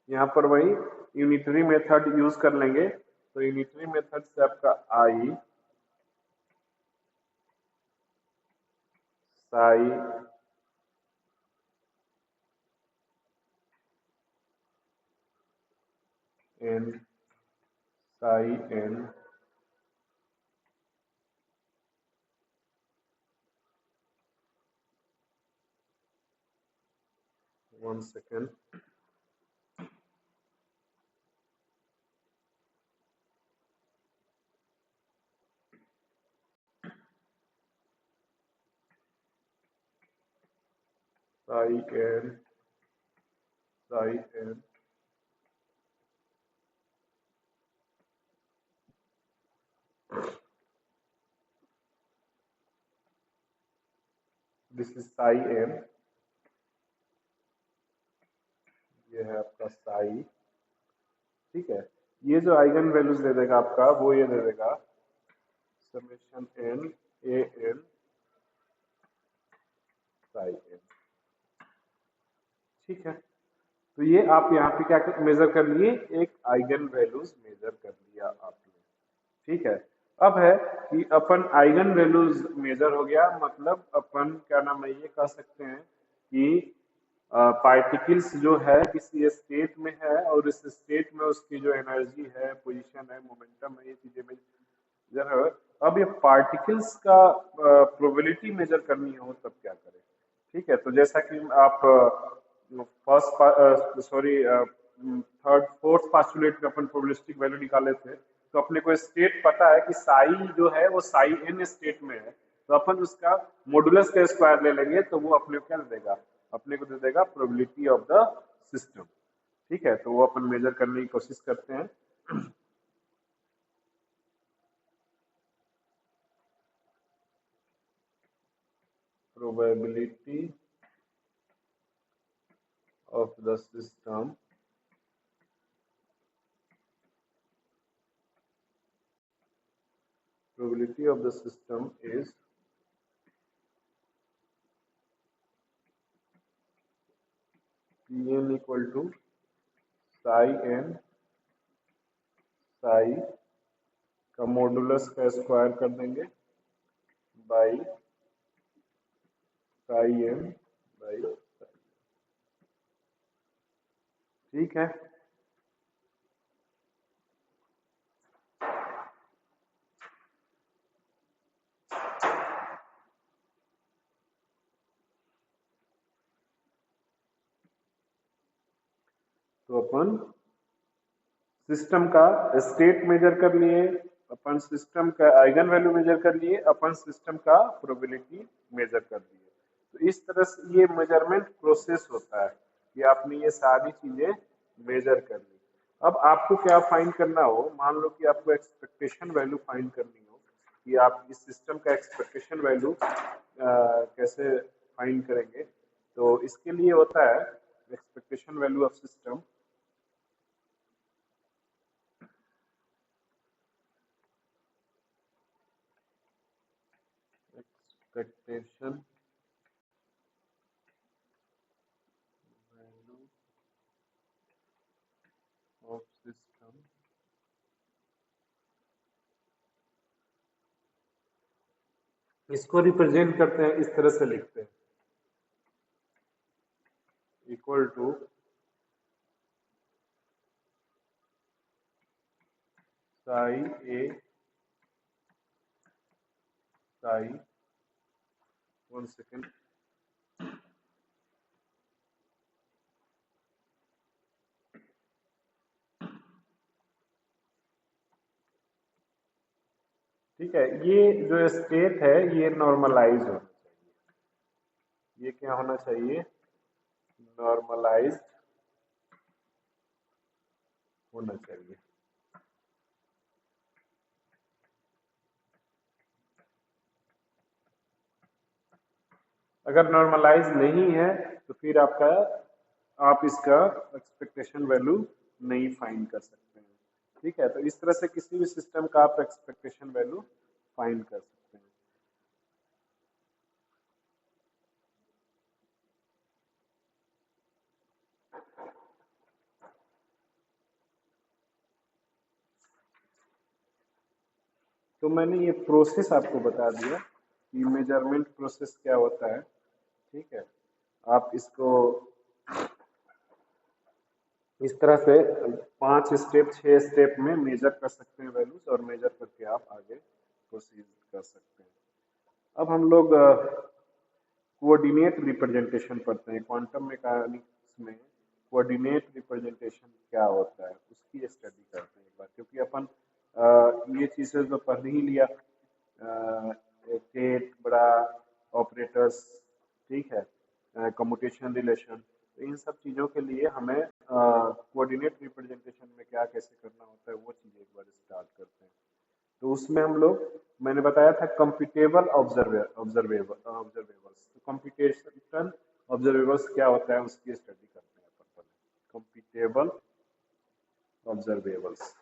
यहाँ पर वही यूनिटरी मेथड यूज कर लेंगे। तो यूनिटरी मेथड से आपका I psi N psi N one second, psi N psi N this is psi N, ये है आपका साई, ठीक है। ये जो आइगन वैल्यूज दे देगा आपका, वो ये दे देगा summation N A N psi N, ठीक है। तो ये आप यहाँ पे क्या मेजर कर लिए? एक आइगन वैल्यूज मेजर कर लिया आपने, ठीक है। अब है कि अपन आइगन वैल्यूज मेजर हो गया, मतलब अपन क्या नाम है, ये कह सकते हैं कि पार्टिकल्स जो है किसी स्टेट में है और इस स्टेट में उसकी जो एनर्जी है, पोजीशन है, मोमेंटम है, ये चीजें मेजर है। अब ये पार्टिकल्स का प्रोबेबिलिटी मेजर करनी हो तब क्या करें? ठीक है, तो जैसा कि आप थर्ड फोर्थ पास्टुलेट में अपन प्रोबेबिलिस्टिक वैल्यू निकाले थे, तो अपने को स्टेट पता है कि साई जो है वो साई एन स्टेट में है, तो अपन उसका मॉडुलस का स्क्वायर ले लेंगे, तो वो अपने को क्या दे देगा? अपने को दे देगा प्रोबेबिलिटी ऑफ द सिस्टम, ठीक है। तो वो अपन मेजर करने की कोशिश करते हैं। Probability of the system probability of the system is Pn equal to psi n psi का मॉडुलस का स्क्वायर कर देंगे बाई psi n बाई, ठीक है। तो अपन सिस्टम का स्टेट मेजर कर लिए, अपन सिस्टम का आइगन वैल्यू मेजर कर लिए, अपन सिस्टम का प्रोबेबिलिटी मेजर कर लिए। तो इस तरह से ये मेजरमेंट प्रोसेस होता है कि आपने ये सारी चीजें मेजर कर ली। अब आपको क्या फाइंड करना हो, मान लो कि आपको एक्सपेक्टेशन वैल्यू फाइंड करनी हो कि आप इस सिस्टम का एक्सपेक्टेशन वैल्यू कैसे फाइंड करेंगे। तो इसके लिए होता है expectation value of system, expectation value of system. इसको रिप्रेजेंट करते हैं, इस तरह से लिखते हैं, equal to psi A psi, 1 second, ठीक है। ये जो स्टेट है ये नॉर्मलाइज होना चाहिए, ये क्या होना चाहिए, नॉर्मलाइज होना चाहिए। अगर नॉर्मलाइज नहीं है तो फिर आप इसका एक्सपेक्टेशन वैल्यू नहीं फाइंड कर सकते हैं। ठीक है, तो इस तरह से किसी भी सिस्टम का आप एक्सपेक्टेशन वैल्यू फाइंड कर सकते हैं। तो मैंने ये प्रोसेस आपको बता दिया कि मेजरमेंट प्रोसेस क्या होता है। ठीक है, आप इसको इस तरह से 5 स्टेप 6 स्टेप में मेजर कर सकते हैं वैल्यूज, और मेजर करके आप आगे प्रोसीड कर सकते हैं। अब हम लोग कोऑर्डिनेट रिप्रेजेंटेशन पढ़ते हैं। क्वांटम मैकेनिक्स में कोऑर्डिनेट रिप्रेजेंटेशन क्या होता है उसकी स्टडी करते हैं एक बार, क्योंकि अपन ये चीजें तो पढ़ ही लिया, स्टेट बड़ा, ऑपरेटर्स, ठीक है, कम्यूटेशन रिलेशन। तो इन सब चीज़ों के लिए हमें कोऑर्डिनेट रिप्रेजेंटेशन में क्या कैसे करना होता है वो चीज़ एक बार स्टार्ट करते हैं। तो उसमें हम लोग, मैंने बताया था कंप्यूटेबल ऑब्जर्वेबल्स। तो कंप्यूटेशन ऑब्जर्वेबल्स क्या होता है उसकी स्टडी करते हैं अपन पहले। Computable observables,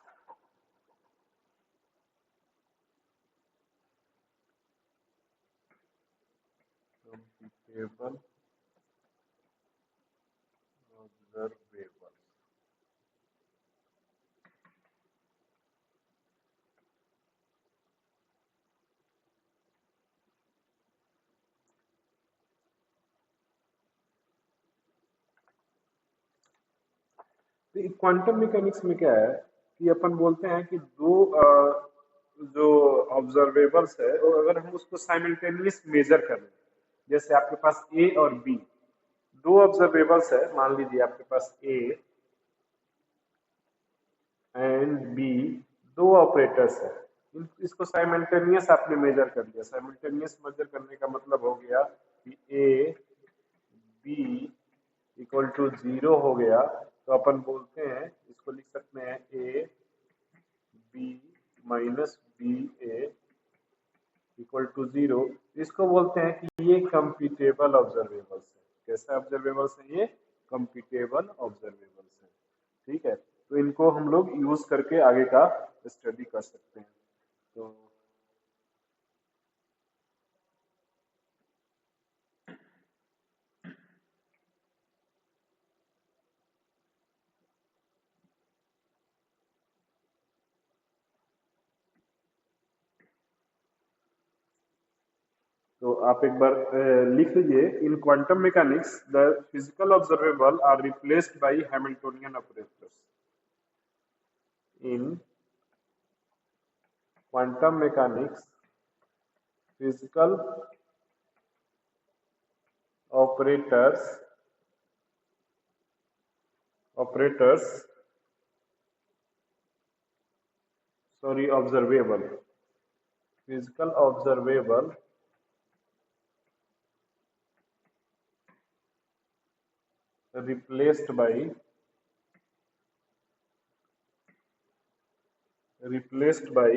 computable observables. तो क्वांटम मैकेनिक्स में क्या है कि अपन बोलते हैं कि दो जो ऑब्जर्वेबल्स है, और अगर हम उसको साइमल्टेनियस मेजर कर लें, जैसे आपके पास ए और बी दो ऑब्जर्वेबल्स है, मान लीजिए आपके पास ए एंड बी दो ऑपरेटर्स है, इसको साइमल्टेनियस आपने मेजर कर लिया। साइमल्टेनियस मेजर करने का मतलब हो गया कि ए बी इक्वल टू 0 हो गया, तो अपन बोलते हैं, इसको लिख सकते हैं A B minus B A equal to 0। इसको बोलते हैं कि ये कंप्यूटेबल ऑब्जर्वेबल्स है। कैसे ऑब्जर्वेबल्स है ये, कंप्यूटेबल ऑब्जर्वेबल्स है। ठीक है, तो इनको हम लोग यूज करके आगे का स्टडी कर सकते हैं। तो तो आप एक बार लिख लीजिए, in quantum mechanics the physical observable are replaced by Hamiltonian operators. In quantum mechanics physical operators operators, sorry observable, physical observable replaced by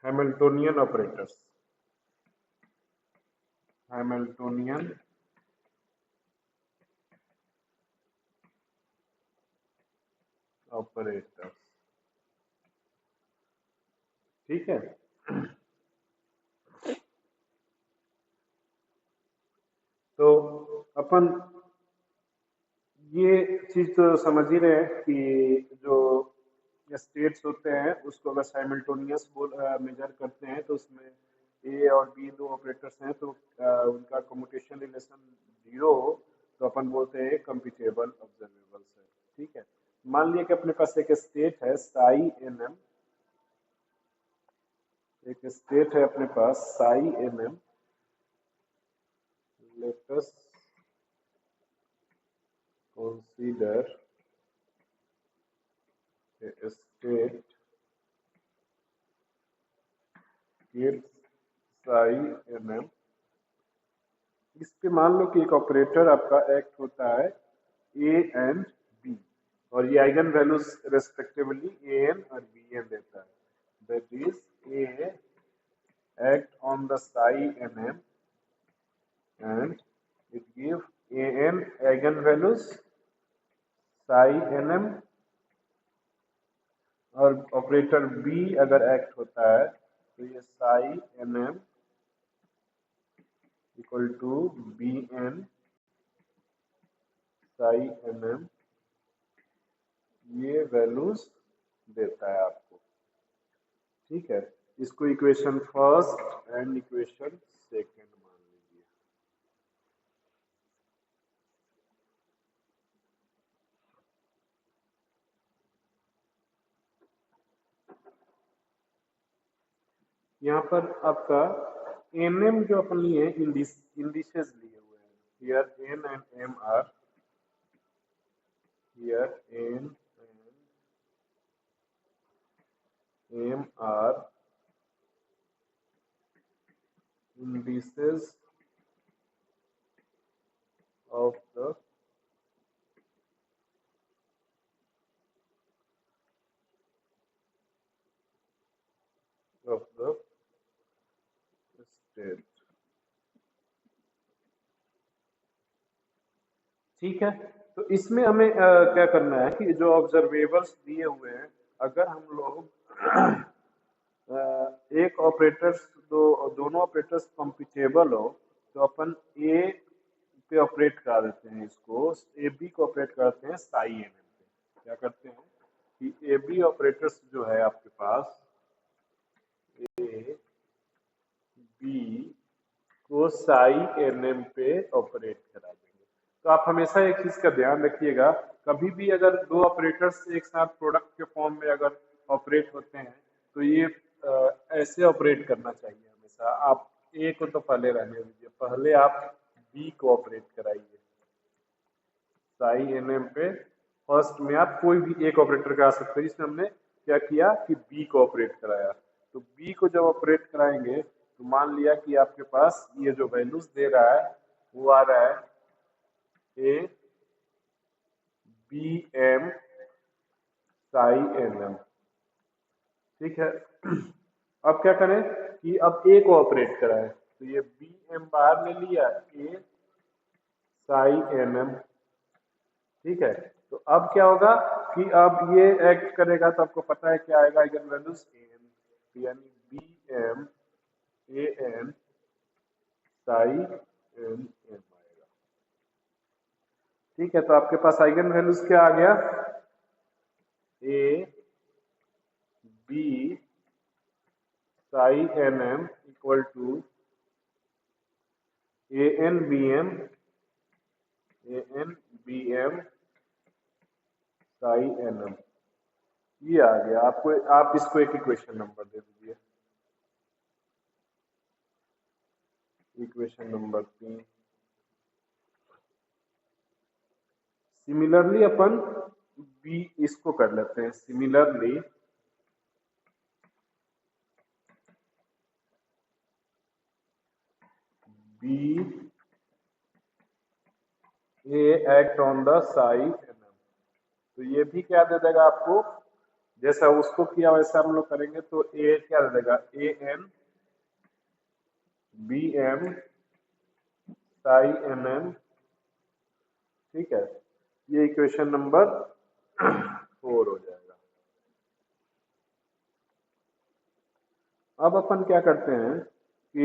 Hamiltonian operators, Hamiltonian operators। ठीक है, तो अपन ये चीज तो समझ ही रहे हैं कि जो स्टेट्स होते हैं उसको अगर साइमल्टेनियस मेजर करते हैं तो उसमें ए और बी दो ऑपरेटर्स हैं तो उनका कम्यूटेशन रिलेशन जीरो हो तो अपन बोलते हैं कंप्यूटेबल ऑब्जर्वेबल्स है। ठीक है, मान लिया कि अपने पास एक स्टेट है साई एन एम, एक स्टेट है अपने पास psi N M, let us consider a state with psi mm। इस पे मान लो कि एक ऑपरेटर आपका एक्ट होता है ए एंड बी और ये eigen values respectively A N और बी एन देता है, that is a act on the psi mm and it give an eigen values psi nm और ऑपरेटर बी अगर एक्ट होता है तो ये psi nm equal to B N psi nm, ये वैल्यूज देता है आपको। ठीक है, इसको equation first and equation second मान लीजिए। यहाँ पर आपका एनएम जो अपन लिए इंडिसेस लिए हुए हैं, here N and M are, here N and M are indices of the state। ठीक है, तो इसमें हमें क्या करना है कि जो ऑब्जर्वेबल्स दिए हुए हैं अगर हम लोग एक ऑपरेटर्स दोनों ऑपरेटर्स कंप्यूटेबल हो तो अपन ए पे ऑपरेट करा देते हैं, इसको ए बी को ऑपरेट करते हैं साई एन एम पे। क्या करते हैं कि ए बी ऑपरेटर्स जो है आपके पास ए बी को साई एन एम पे ऑपरेट करा देंगे। तो आप हमेशा एक चीज का ध्यान रखिएगा, कभी भी अगर दो ऑपरेटर्स एक साथ प्रोडक्ट के फॉर्म में अगर ऑपरेट होते हैं तो ये ऐसे ऑपरेट करना चाहिए हमेशा। आप ए को तो पहले रहने दीजिए, पहले आप बी को ऑपरेट कराइए साई एन एम पे। फर्स्ट में आप कोई भी एक ऑपरेटर करा सकते हैं, जिसमें हमने क्या किया कि बी को ऑपरेट कराया। तो बी को जब ऑपरेट कराएंगे तो मान लिया कि आपके पास ये जो वैल्यूज दे रहा है वो आ रहा है A B M psi N M. ठीक है, अब क्या करें कि अब ए को ऑपरेट कराएं, तो ये बी एम बाहर ले लिया, ए साई एन एम। ठीक है, तो अब क्या होगा कि अब ये एक्ट करेगा तो आपको पता है क्या आएगा आइगन वैल्यूज एन, यानी B M A N psi N M आएगा। ठीक है, तो आपके पास आइगन वैल्यूज क्या आ गया, A B psi N M equal to A N B M psi N M, ये आ गया। आपको आप इसको एक इक्वेशन नंबर दे दीजिए, इक्वेशन नंबर 3। सिमिलरली अपन बी इसको कर लेते हैं। Similarly B A act on the psi N M, तो ये भी क्या दे देगा आपको, जैसा उसको किया वैसा हम लोग करेंगे। तो ए क्या दे देगा, A N B M psi M M, ठीक है। ये इक्वेशन नंबर 4 हो जाएगा। अब अपन क्या करते हैं कि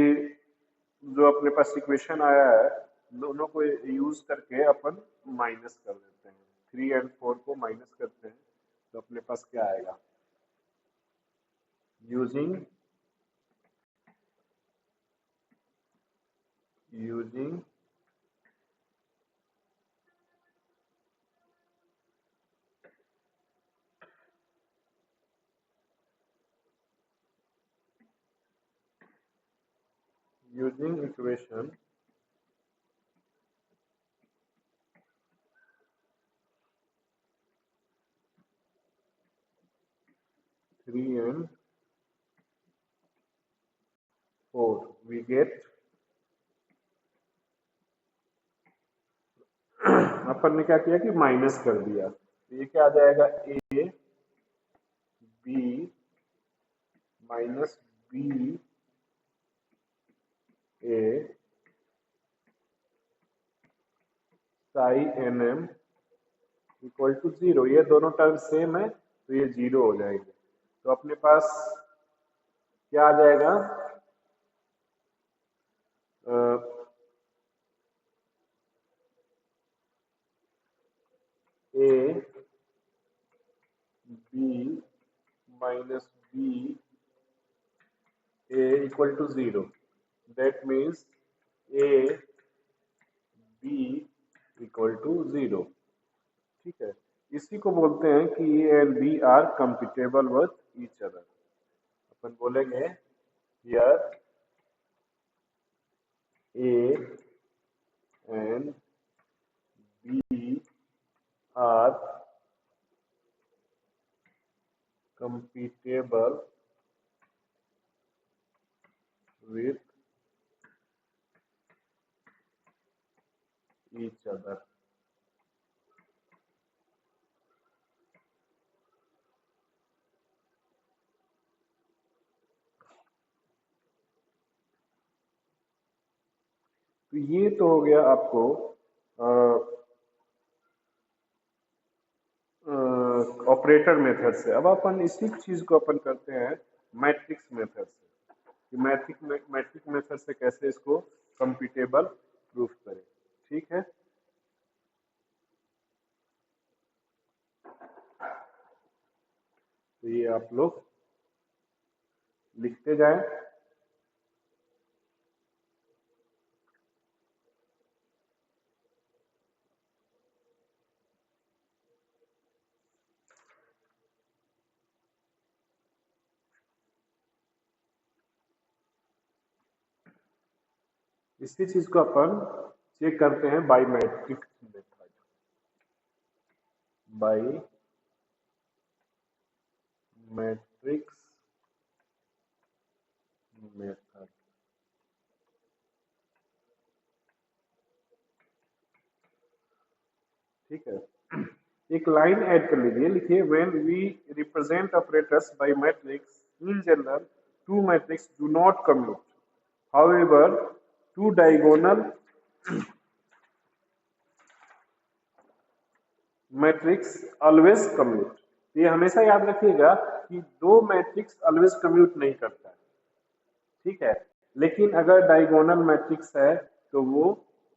जो अपने पास इक्वेशन आया है दोनों को यूज करके अपन माइनस कर देते हैं। 3 और 4 को माइनस करते हैं तो अपने पास क्या आएगा, using using using equation 3 and 4 we get अपन ने क्या किया कि माइनस कर दिया, तो ये क्या आ जाएगा, A B minus B A psi N M equal to 0। ये दोनों टर्म सेम है तो ये 0 हो जाएंगे। तो अपने पास क्या आ जाएगा, A B minus B A equal to 0। That means A B equal to 0, ठीक है। इसी को बोलते हैं कि A and B are compatible with each other. अपन बोलेंगे here A and B are compatible with each other। तो ये तो हो गया आपको ऑपरेटर मेथड से। अब अपन इसी चीज को अपन करते हैं मैट्रिक्स मेथड से, कि मैट्रिक मेथड से कैसे इसको कंप्यूटेबल प्रूफ करें, ठीक है। तो ये आप लोग लिखते जाएं। इसी चीज को अपन चेक करते हैं by matrix method, by matrix method, ठीक है। एक लाइन ऐड कर लीजिए, लिखिए when we represent operators by matrix in general two matrix do not commute, however two diagonal matrix always commute. ये हमेशा याद रखिएगा कि दो मैट्रिक्स ऑलवेज कम्यूट नहीं करता है, ठीक है। लेकिन अगर डायगोनल मैट्रिक्स है तो वो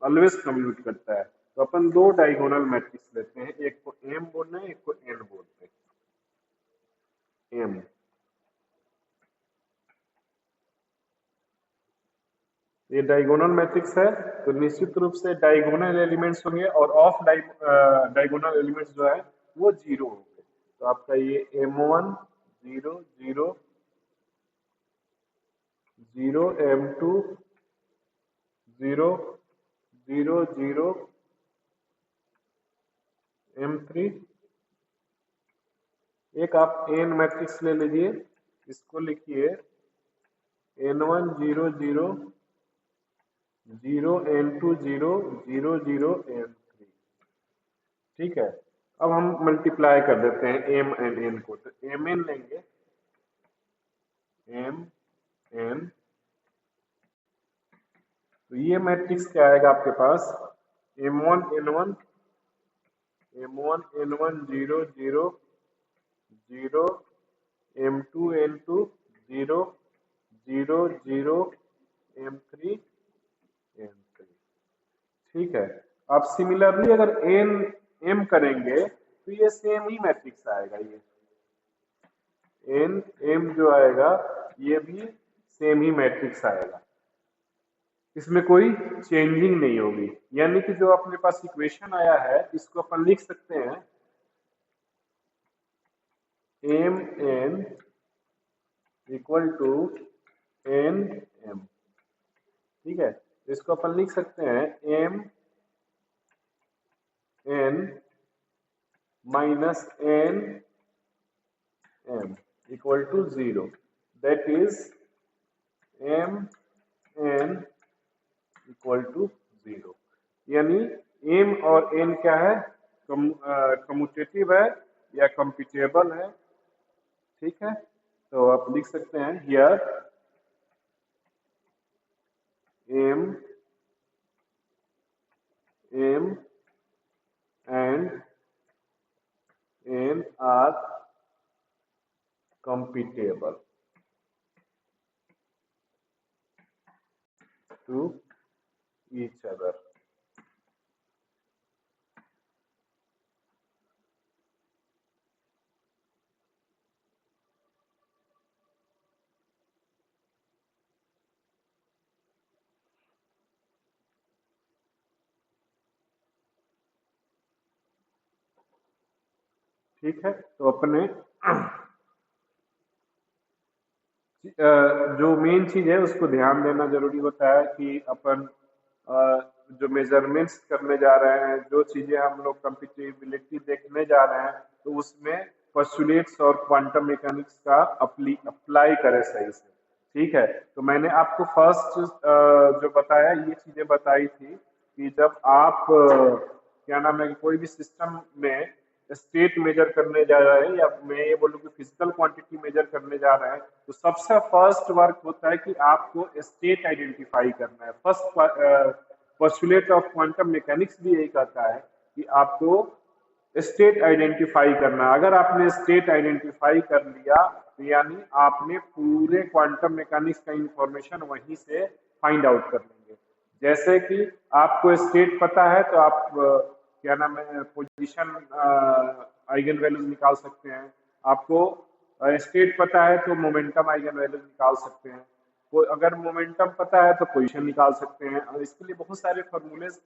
ऑलवेज कम्यूट करता है। तो अपन दो डायगोनल मैट्रिक्स लेते हैं, एक को एम बोलते हैं, एक को एन बोलते हैं। एम, ये डायगोनल मैट्रिक्स है तो निश्चित रूप से डायगोनल एलिमेंट्स होंगे और ऑफ डायगोनल एलिमेंट्स जो है वो 0 होंगे। तो आपका ये M1 0 0 0, M2 0 0 0 M3, एक आप एन मैट्रिक्स ले लीजिए, इसको लिखिए N1 0 0 0 N2 0 0 0 N3। ठीक है, अब हम मल्टीप्लाई कर देते हैं एम एन एन को, तो एम एन लेंगे, एम एन, तो ये मैट्रिक्स क्या आएगा आपके पास, M1 N1 M1 N1 0 0 0 M2 N2 0 0 0 M3 N3। ठीक है, अब सिमिलरली अगर एन एम करेंगे तो ये सेम ही मैट्रिक्स आएगा, ये एन एम जो आएगा ये भी सेम ही मैट्रिक्स आएगा, इसमें कोई चेंजिंग नहीं होगी। यानी कि जो अपने पास इक्वेशन आया है इसको अपन लिख सकते हैं M N equal to N M. ठीक है, इसको अपन लिख सकते हैं M N minus N M equal to 0, that is M N equal to 0। यानी एम और एन क्या है, कम्यूटेटिव है या कंप्यूटेबल है। ठीक है, तो आप लिख सकते हैं here M M and N are computable to each other। ठीक है, तो अपने जो मेन चीज है उसको ध्यान देना जरूरी होता है कि अपन जो मेजरमेंट्स करने जा रहे हैं, जो चीजें हम लोग कंप्यूटेबिलिटी देखने जा रहे हैं, तो उसमें पोस्टुलेट्स और क्वांटम मैकेनिक्स का अप्लाई करें सही से। ठीक है, तो मैंने आपको फर्स्ट जो बताया ये चीजें बताई थी कि जब आप क्या नाम है, कोई भी सिस्टम में स्टेट मेजर करने जा रहे हैं, या मैं ये बोलूँ कि फिजिकल क्वांटिटी मेजर करने जा रहे हैं, तो सबसे फर्स्ट वर्क होता है कि आपको स्टेट आइडेंटिफाई करना है। First postulate of quantum mechanics भी यही कहता है कि आपको स्टेट आइडेंटिफाई करना। अगर आपने स्टेट आइडेंटिफाई कर लिया तो यानी आपने पूरे क्वांटम मैकेनिक्स का इंफॉर्मेशन वहीं से फाइंड आउट कर लेंगे। जैसे कि आपको स्टेट पता है तो आप क्या नाम है, पोजीशन आइगन वैल्यूज निकाल सकते हैं। आपको स्टेट पता है तो मोमेंटम आइगन वैल्यूज निकाल सकते हैं। अगर मोमेंटम पता है तो पोजीशन निकाल सकते हैं, और इसके लिए बहुत सारे फॉर्मूलेज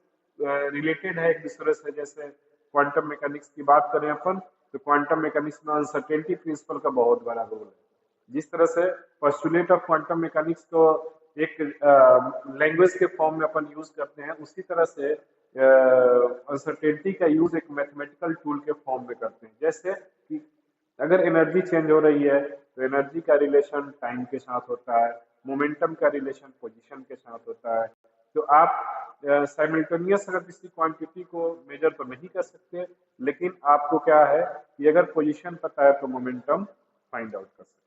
रिलेटेड है एक दूसरे से। जैसे क्वांटम मैकेनिक्स की बात करें अपन, तो क्वांटम मैकेनिक्स में अनसर्टेनिटी प्रिंसिपल का बहुत बड़ा रोल है। जिस तरह से पोस्टुलेट ऑफ क्वांटम मैकेनिक्स को एक लैंग्वेज के फॉर्म में अपन यूज करते हैं, उसी तरह से अनसर्टेनिटी का यूज एक मैथमेटिकल टूल के फॉर्म में करते हैं। जैसे कि अगर एनर्जी चेंज हो रही है तो एनर्जी का रिलेशन टाइम के साथ होता है, मोमेंटम का रिलेशन पोजीशन के साथ होता है। तो आप साइमल्टेनियस अगर किसी क्वांटिटी को मेजर तो नहीं कर सकते, लेकिन आपको क्या है कि अगर पोजीशन पता है तो मोमेंटम फाइंड आउट कर सकते हैं।